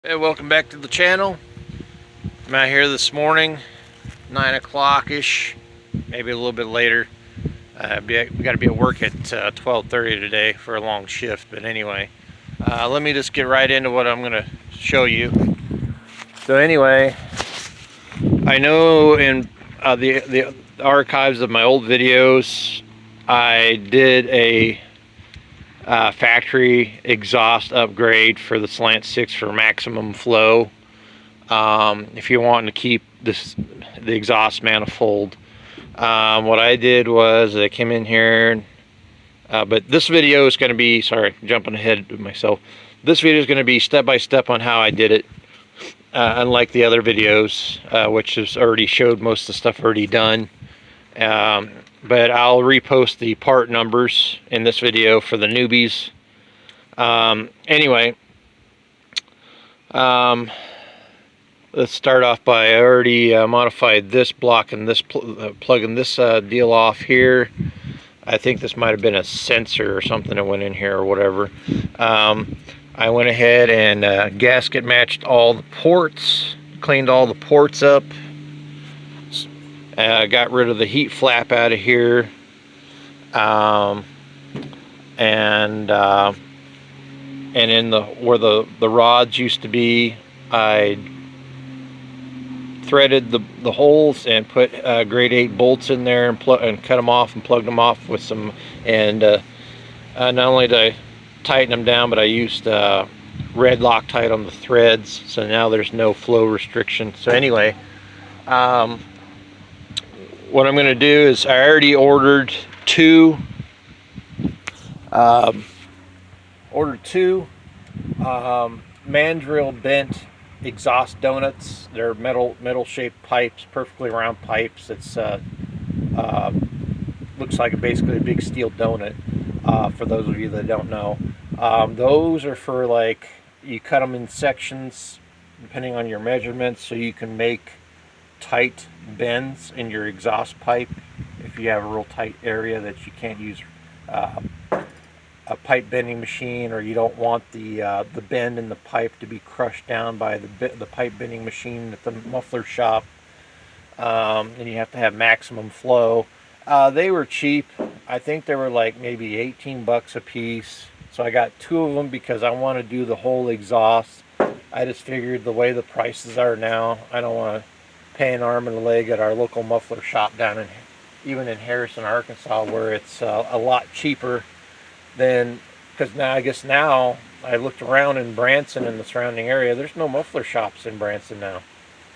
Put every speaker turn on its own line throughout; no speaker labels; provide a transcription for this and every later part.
Hey, welcome back to the channel. I'm out here this morning, 9 o'clock ish, maybe a little bit later. We got to be at work at 12:30 today for a long shift, but anyway, let me just get right into what I'm going to show you. So anyway, I know in the archives of my old videos, I did a factory exhaust upgrade for the SLANT-6 for maximum flow. If you're wanting to keep the exhaust manifold, what I did was I came in here, but this video is going to be, sorry, jumping ahead of myself. This video is going to be step by step on how I did it, unlike the other videos, which has already showed most of the stuff already done. But I'll repost the part numbers in this video for the newbies. Anyway, let's start off by, I already modified this block and this plugging this deal off here. I think this might have been a sensor or something that went in here or whatever. I went ahead and gasket matched all the ports, cleaned all the ports up. Got rid of the heat flap out of here, and in where the rods used to be, I threaded the holes and put grade 8 bolts in there and cut them off and plugged them off with some, and not only did I tighten them down, but I used red Loctite on the threads, so now there's no flow restriction. So anyway, what I'm going to do is I already ordered two mandrel bent exhaust donuts. They're metal shaped pipes, perfectly round pipes. It's looks like basically a big steel donut, for those of you that don't know. Those are for, like, you cut them in sections depending on your measurements, so you can make tight bends in your exhaust pipe if you have a real tight area that you can't use a pipe bending machine, or you don't want the bend in the pipe to be crushed down by the pipe bending machine at the muffler shop, and you have to have maximum flow. They were cheap. I think they were like maybe 18 bucks a piece, so I got two of them because I want to do the whole exhaust. I just figured the way the prices are now, I don't want to pay an arm and a leg at our local muffler shop down even in Harrison, Arkansas, where it's a lot cheaper than, because now I looked around in Branson and the surrounding area, there's no muffler shops in Branson now.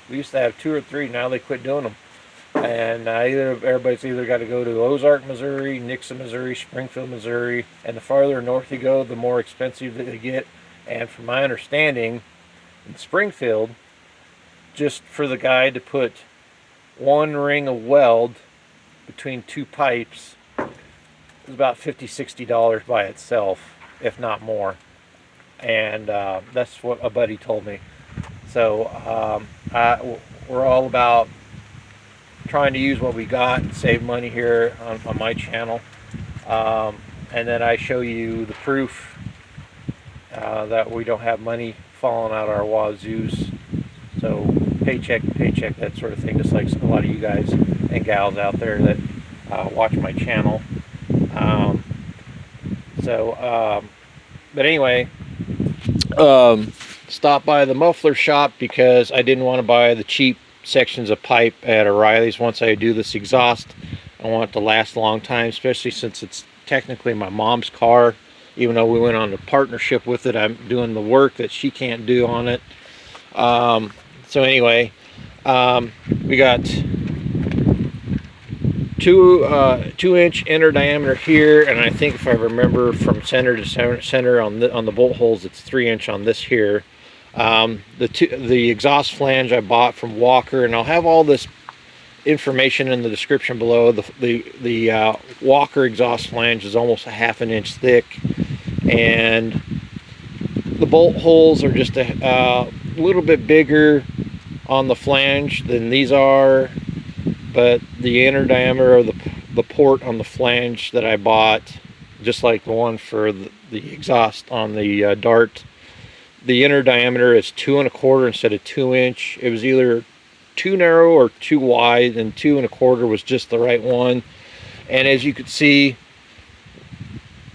We used to have 2 or 3, now they quit doing them. And everybody's either got to go to Ozark, Missouri, Nixon, Missouri, Springfield, Missouri, and the farther north you go, the more expensive they get. And from my understanding, in Springfield, just for the guy to put one ring of weld between two pipes is about $50–$60 by itself, if not more. And that's what a buddy told me. So we're all about trying to use what we got and save money here on my channel. And then I show you the proof that we don't have money falling out our wazoos. So paycheck to paycheck, that sort of thing, just like a lot of you guys and gals out there that watch my channel. But anyway, stopped by the muffler shop because I didn't want to buy the cheap sections of pipe at O'Reilly's. Once I do this exhaust, I want it to last a long time, especially since it's technically my mom's car. Even though we went on a partnership with it, I'm doing the work that she can't do on it. So anyway, we got 2-inch inner diameter here, and I think if I remember from center to center on the bolt holes, it's 3-inch on this here. The exhaust flange I bought from Walker, and I'll have all this information in the description below. The Walker exhaust flange is almost a ½ an inch thick, and the bolt holes are just a little bit bigger on the flange than these are, but the inner diameter of the port on the flange that I bought, just like the one for the exhaust on the Dart, the inner diameter is 2 1/4 instead of 2 inch. It was either too narrow or too wide, and 2 1/4 was just the right one. And as you can see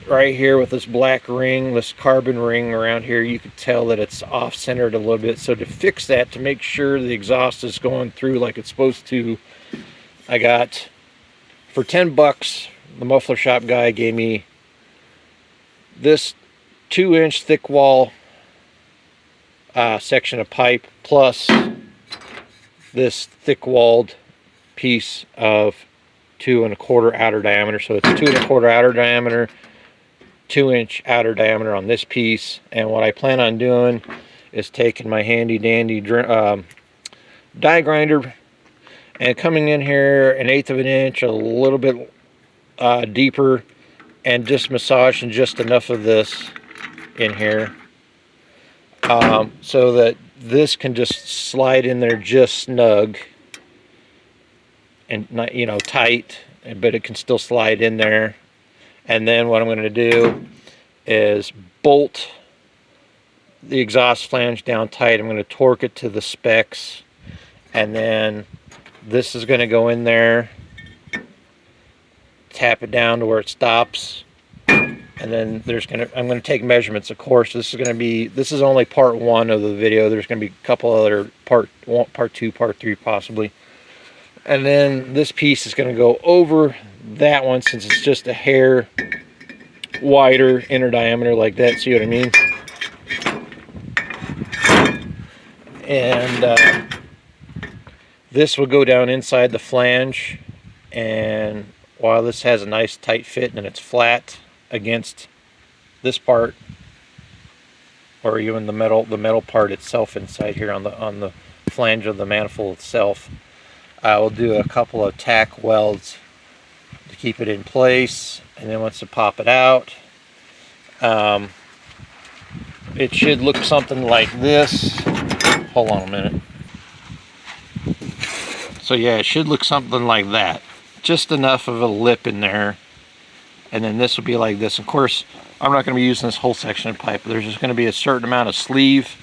right here with this black ring, this carbon ring around here, you could tell that it's off-centered a little bit. So to fix that, to make sure the exhaust is going through like it's supposed to, I got, for 10 bucks, the muffler shop guy gave me this 2-inch thick wall section of pipe, plus this thick walled piece of 2 1/4 outer diameter. So it's 2 1/4 outer diameter, 2-inch outer diameter on this piece. And what I plan on doing is taking my handy dandy die grinder and coming in here 1/8 of an inch, a little bit deeper, and just massaging just enough of this in here, so that this can just slide in there just snug and not, you know, tight, but it can still slide in there. And then what I'm going to do is bolt the exhaust flange down tight. I'm going to torque it to the specs, and then this is going to go in there, tap it down to where it stops, and then I'm going to take measurements. Of course, this is only part 1 of the video. There's going to be a couple other part 2, part 3 possibly. And then this piece is going to go over that one, since it's just a hair wider inner diameter like that. See what I mean? And this will go down inside the flange, and while this has a nice tight fit and it's flat against this part, or even the metal part itself inside here on the flange of the manifold itself, I will do a couple of tack welds to keep it in place. And then once I pop it out, it should look something like this. Hold on a minute. So yeah, it should look something like that. Just enough of a lip in there. And then this will be like this. Of course, I'm not going to be using this whole section of pipe. There's just going to be a certain amount of sleeve,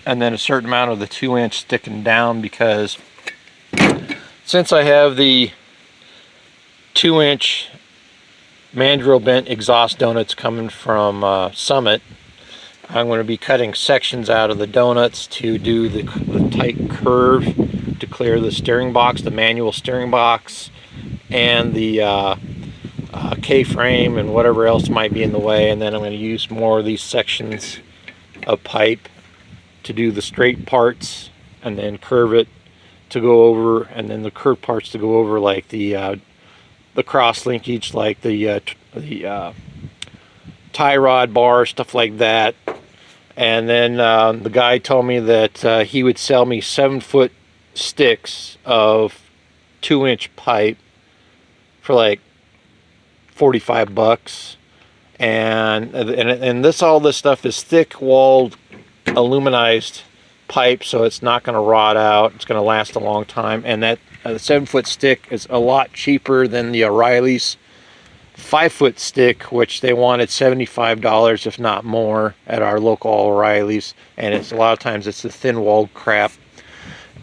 and then a certain amount of the 2-inch sticking down, because since I have the 2-inch mandrel bent exhaust donuts coming from Summit, I'm going to be cutting sections out of the donuts to do the tight curve to clear the steering box, the manual steering box, and the K-frame and whatever else might be in the way. And then I'm going to use more of these sections of pipe to do the straight parts, and then curve it to go over, and then the curved parts to go over, like the cross linkage, like the tie rod bar, stuff like that. And then the guy told me that he would sell me 7-foot sticks of 2-inch pipe for like 45 bucks. And all this stuff is thick walled aluminized pipe, so it's not going to rot out. It's going to last a long time. And that 7-foot stick is a lot cheaper than the O'Reilly's 5-foot stick, which they wanted $75, if not more, at our local O'Reilly's. And it's a lot of times it's the thin walled crap,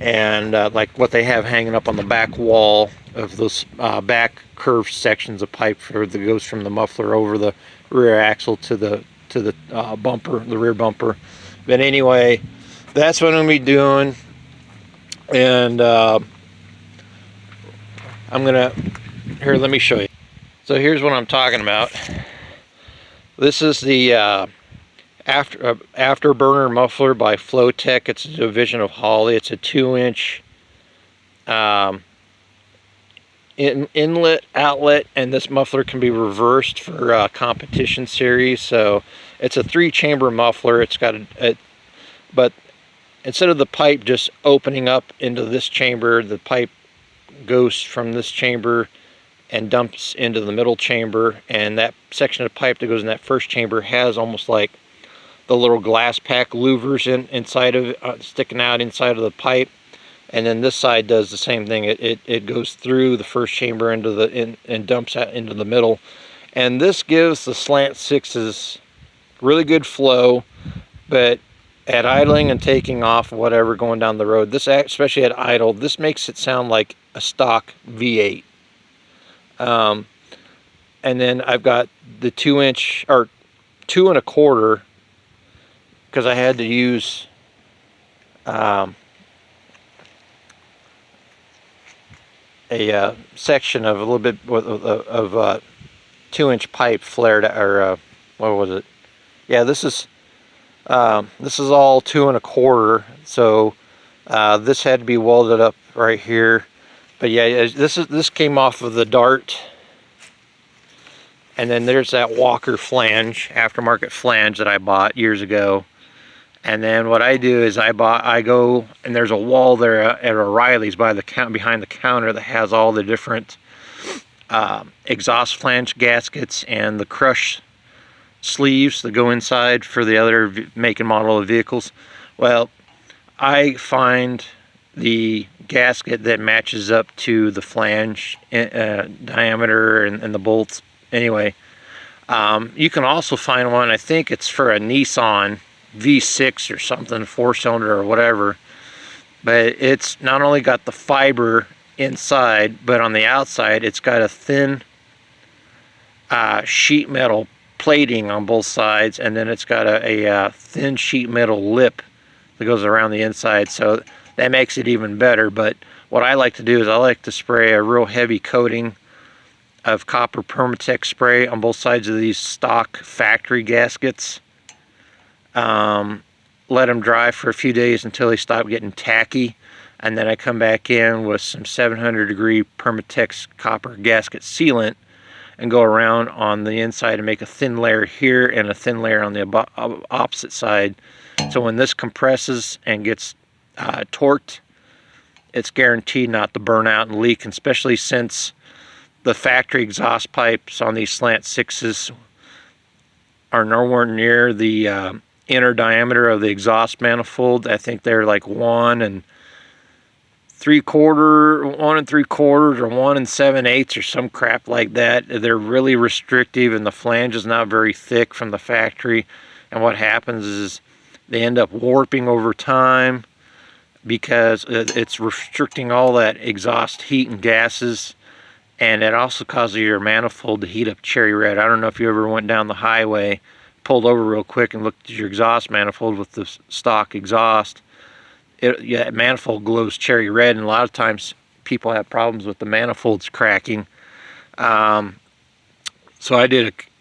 and like what they have hanging up on the back wall of those back curved sections of pipe that goes from the muffler over the rear axle to the bumper, the rear bumper. But anyway, that's what I'm going to be doing. And I'm going to, here, let me show you. So here's what I'm talking about. This is the Afterburner muffler by Flowtech. It's a division of Holley. It's a 2-inch inlet, outlet, and this muffler can be reversed for competition series. So it's a 3-chamber muffler. It's got but instead of the pipe just opening up into this chamber, the pipe goes from this chamber and dumps into the middle chamber, and that section of pipe that goes in that first chamber has almost like the little glass pack louvers inside of it, sticking out inside of the pipe. And then this side does the same thing. It goes through the first chamber into and dumps out into the middle. And this gives the SlantSixes really good flow, but at idling and taking off, whatever, going down the road, this, especially at idle, this makes it sound like a stock V8. And then I've got the 2-inch, or 2 1/4, because I had to use a section of a little bit of 2-inch pipe flared, or what was it? Yeah, this is all 2 1/4. So this had to be welded up right here. But yeah, this came off of the Dart. And then there's that Walker flange, aftermarket flange that I bought years ago. And then what I do is I go, and there's a wall there at O'Reilly's behind the counter that has all the different exhaust flange gaskets and the crush sleeves that go inside for the other make and model of vehicles. Well, I find the gasket that matches up to the flange diameter and the bolts. Anyway, you can also find one, I think it's for a Nissan V6 or something, 4-cylinder or whatever, but it's not only got the fiber inside, but on the outside it's got a thin sheet metal plating on both sides, and then it's got a thin sheet metal lip that goes around the inside, so that makes it even better. But what I like to do is I like to spray a real heavy coating of copper Permatex spray on both sides of these stock factory gaskets. Let them dry for a few days until they stop getting tacky, and then I come back in with some 700-degree Permatex copper gasket sealant and go around on the inside and make a thin layer here and a thin layer on the opposite side. So when this compresses and gets torqued, it's guaranteed not to burn out and leak, especially since the factory exhaust pipes on these SlantSixes are nowhere near the inner diameter of the exhaust manifold. I think they're like 1 3/4, 1 3/4, or 1 7/8, or some crap like that. They're really restrictive, and the flange is not very thick from the factory. And what happens is they end up warping over time because it's restricting all that exhaust heat and gases. And it also causes your manifold to heat up cherry red. I don't know if you ever went down the highway, pulled over real quick and looked at your exhaust manifold with the stock exhaust. Yeah, manifold glows cherry red, and a lot of times people have problems with the manifolds cracking. So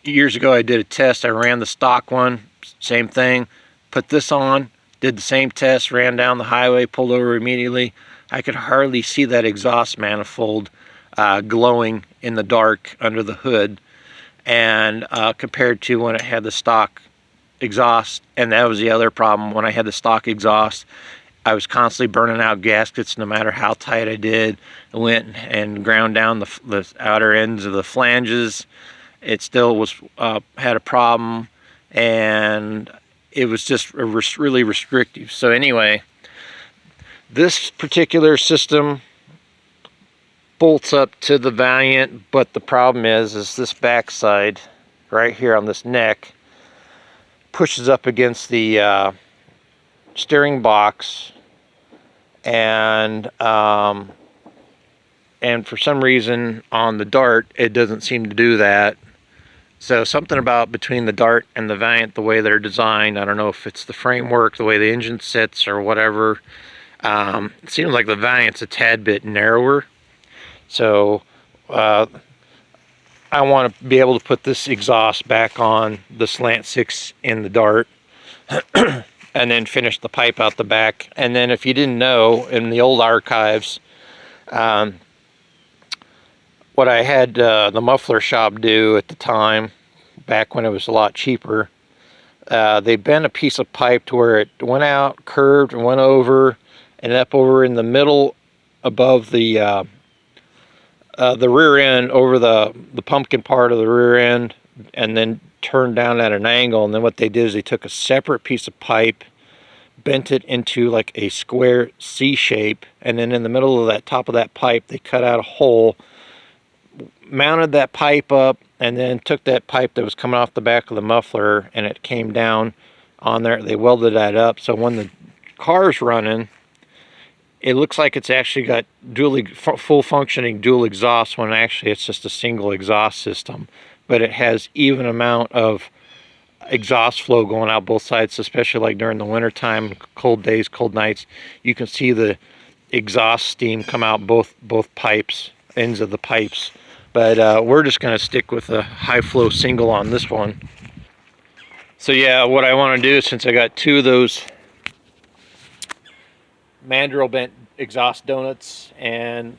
years ago I did a test. I ran the stock one, same thing. Put this on, did the same test, ran down the highway, pulled over immediately. I could hardly see that exhaust manifold glowing in the dark under the hood, and compared to when it had the stock exhaust. And that was the other problem. When I had the stock exhaust, I was constantly burning out gaskets no matter how tight I did. I went and ground down the outer ends of the flanges. It still was had a problem, and it was just really restrictive. So anyway, this particular system bolts up to the Valiant, but the problem is this backside right here on this neck pushes up against the steering box, and for some reason on the Dart it doesn't seem to do that. So something about between the Dart and the Valiant, the way they're designed, I don't know if it's the framework, the way the engine sits, or whatever. It seems like the Valiant's a tad bit narrower. So I want to be able to put this exhaust back on the SlantSix in the Dart and then finish the pipe out the back. And then, if you didn't know, in the old archives, what I had the muffler shop do at the time, back when it was a lot cheaper, they bent a piece of pipe to where it went out, curved, and went over, and up over in the middle above the rear end, over the pumpkin part of the rear end, and then turned down at an angle. And then what they did is they took a separate piece of pipe, bent it into like a square C shape, and then in the middle of that top of that pipe they cut out a hole, mounted that pipe up, and then took that pipe that was coming off the back of the muffler, and it came down on there. They welded that up, so when the car's running, it looks like it's actually got full functioning dual exhaust, when actually it's just a single exhaust system. But it has even amount of exhaust flow going out both sides, especially like during the winter time, cold days, cold nights. You can see the exhaust steam come out both pipes, ends of the pipes. But we're just going to stick with a high flow single on this one. So yeah, what I want to do, since I got two of those mandrel bent exhaust donuts, and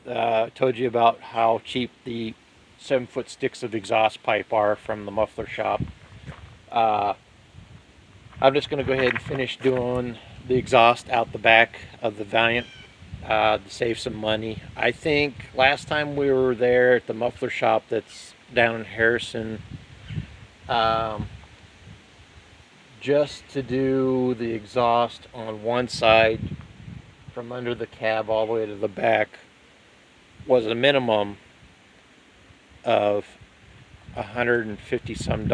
told you about how cheap the 7-foot sticks of exhaust pipe are from the muffler shop, I'm just going to go ahead and finish doing the exhaust out the back of the Valiant to save some money. I think last time we were there at the muffler shop that's down in Harrison, just to do the exhaust on one side from under the cab all the way to the back was a minimum of $150 some,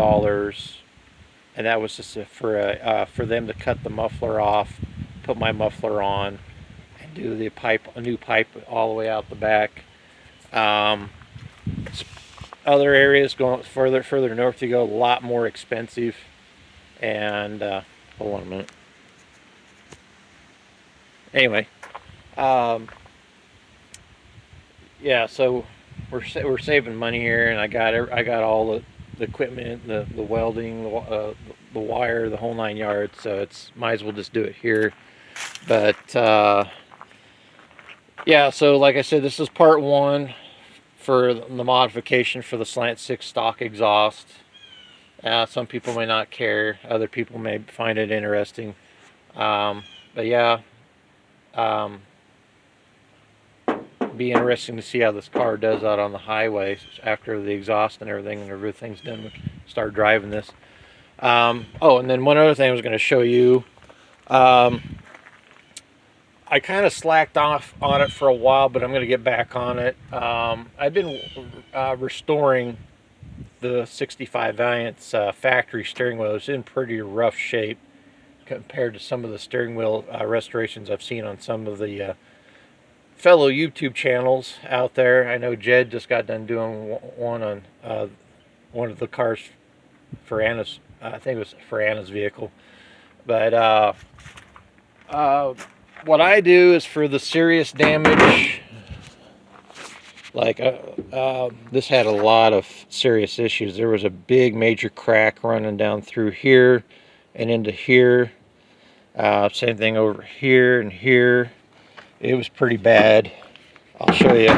and that was just for them to cut the muffler off, put my muffler on, and do the a new pipe all the way out the back. Other areas going further north you go, a lot more expensive. And hold on a minute. Anyway, yeah, so we're saving money here, and I got all the equipment, the welding, the wire, the whole 9 yards. So it's might as well just do it here. But yeah, so like I said, this is part one for the modification for the SlantSix stock exhaust. Some people may not care, other people may find it interesting, but yeah, be interesting to see how this car does out on the highway after the exhaust and everything's done. We can start driving this. Oh, and then one other thing I was going to show you. I kind of slacked off on it for a while, but I'm going to get back on it. I've been restoring the 65 Valiant's factory steering wheel. Is in pretty rough shape compared to some of the steering wheel restorations I've seen on some of the fellow YouTube channels out there. I know Jed just got done doing one on one of the cars for Anna's, I think it was for Anna's vehicle. But what I do is for the serious damage, like this had a lot of serious issues. There was a big major crack running down through here and into here. Same thing over here and here. It was pretty bad. I'll show you.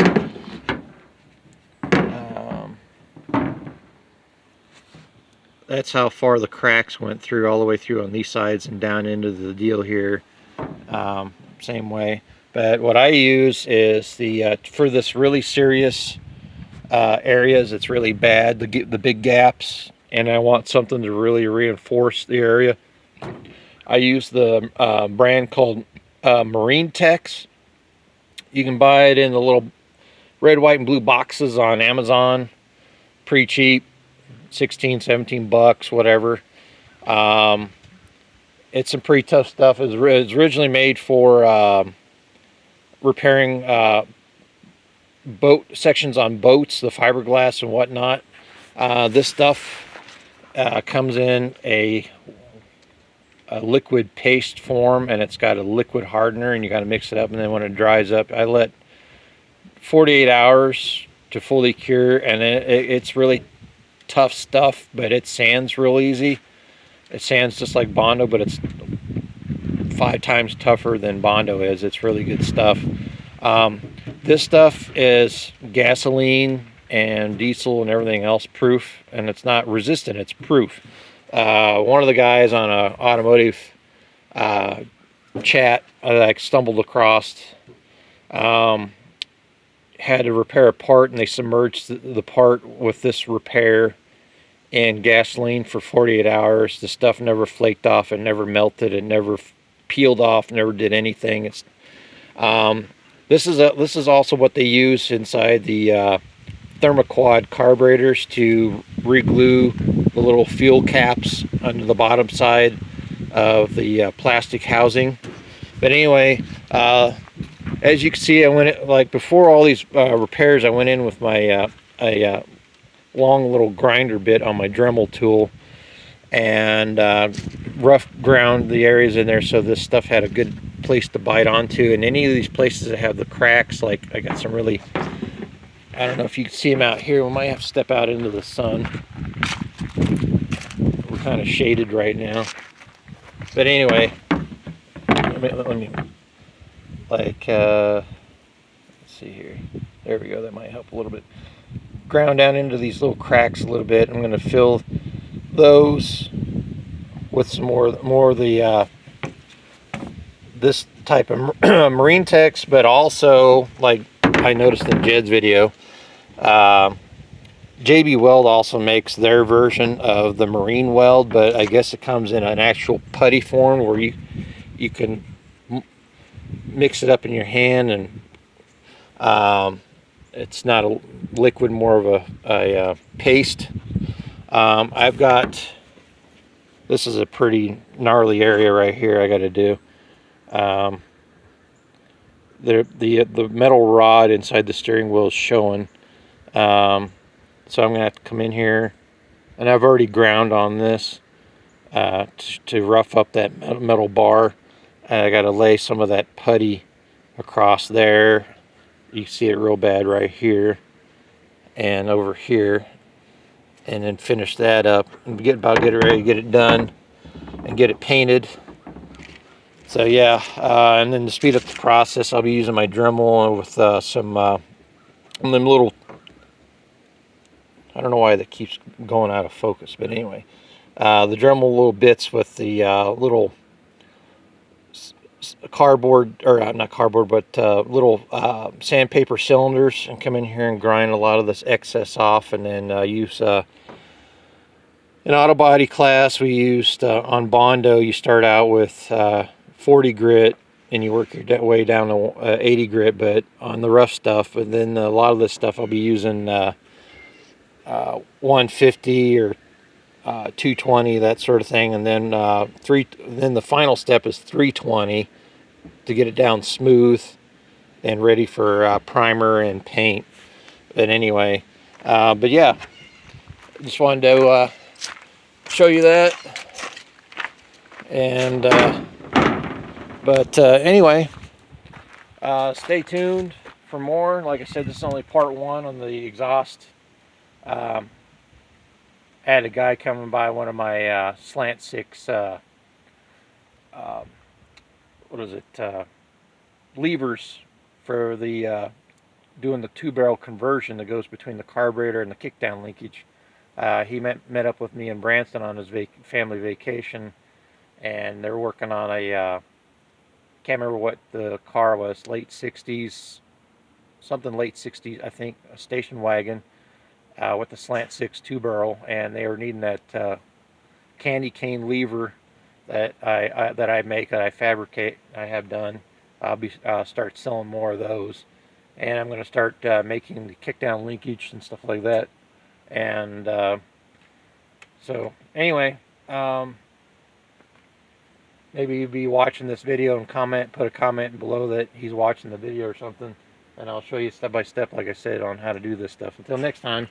That's how far the cracks went through, all the way through on these sides and down into the deal here. Same way. But what I use is the for this really serious areas, it's really bad, the big gaps, and I want something to really reinforce the area. I use the brand called Marine Tex. You can buy it in the little red, white, and blue boxes on Amazon. Pretty cheap, 16, 17 bucks, whatever. It's some pretty tough stuff. It's originally made for repairing boat sections on boats, the fiberglass and whatnot. This stuff comes in a liquid paste form, and it's got a liquid hardener, and you got to mix it up, and then when it dries up, I let 48 hours to fully cure, and it's really tough stuff, but it sands real easy. It sands just like Bondo, but it's 5 times tougher than Bondo is. It's really good stuff. This stuff is gasoline and diesel and everything else proof, and it's not resistant, it's proof. One of the guys on an automotive chat I stumbled across had to repair a part, and they submerged the part with this repair in gasoline for 48 hours. The stuff never flaked off, it never melted, it never peeled off, never did anything. It's this is also what they use inside the thermoquad carburetors to reglue the little fuel caps under the bottom side of the plastic housing. But anyway, as you can see, I went, like before all these repairs, I went in with my a long little grinder bit on my Dremel tool and rough ground the areas in there so this stuff had a good place to bite onto. And any of these places that have the cracks, like I got some really, I don't know if you can see them out here. We might have to step out into the sun. We're kind of shaded right now. But anyway, let me like, let's see here. There we go. That might help a little bit. Ground down into these little cracks a little bit. I'm going to fill those with some more of the this type of marine text, but also, like I noticed in Jed's video, JB Weld also makes their version of the marine weld, but I guess it comes in an actual putty form where you can mix it up in your hand, and it's not a liquid, more of a paste. I've got, this is a pretty gnarly area right here I got to do. The metal rod inside the steering wheel is showing. So I'm going to have to come in here, and I've already ground on this to rough up that metal bar. I got to lay some of that putty across there. You can see it real bad right here and over here, and then finish that up and get it ready to get it done and get it painted. So yeah, and then to speed up the process, I'll be using my Dremel with some them little, I don't know why that keeps going out of focus, but anyway, the Dremel little bits with the little cardboard, or not cardboard, but little sandpaper cylinders, and come in here and grind a lot of this excess off, and then use in auto body class we used on Bondo, you start out with 40 grit and you work your way down to 80 grit, but on the rough stuff. But then a lot of this stuff I'll be using 150 or 220, that sort of thing, and then then the final step is 320 to get it down smooth and ready for primer and paint. But anyway, but yeah, just wanted to show you that. And anyway, stay tuned for more. Like I said, this is only part one on the exhaust. I had a guy coming by one of my SlantSix levers for the doing the 2-barrel conversion that goes between the carburetor and the kickdown linkage. He met up with me in Branson on his family vacation, and they're working on a can't remember what the car was, late 60s, something late 60s, I think, a station wagon with the SlantSix 2-barrel, and they were needing that candy cane lever that I make, that I fabricate, I have done. I'll start selling more of those, and I'm going to start making the kickdown linkage and stuff like that. And so anyway, maybe you'll be watching this video and put a comment below that he's watching the video or something, and I'll show you step by step, like I said, on how to do this stuff. Until next time.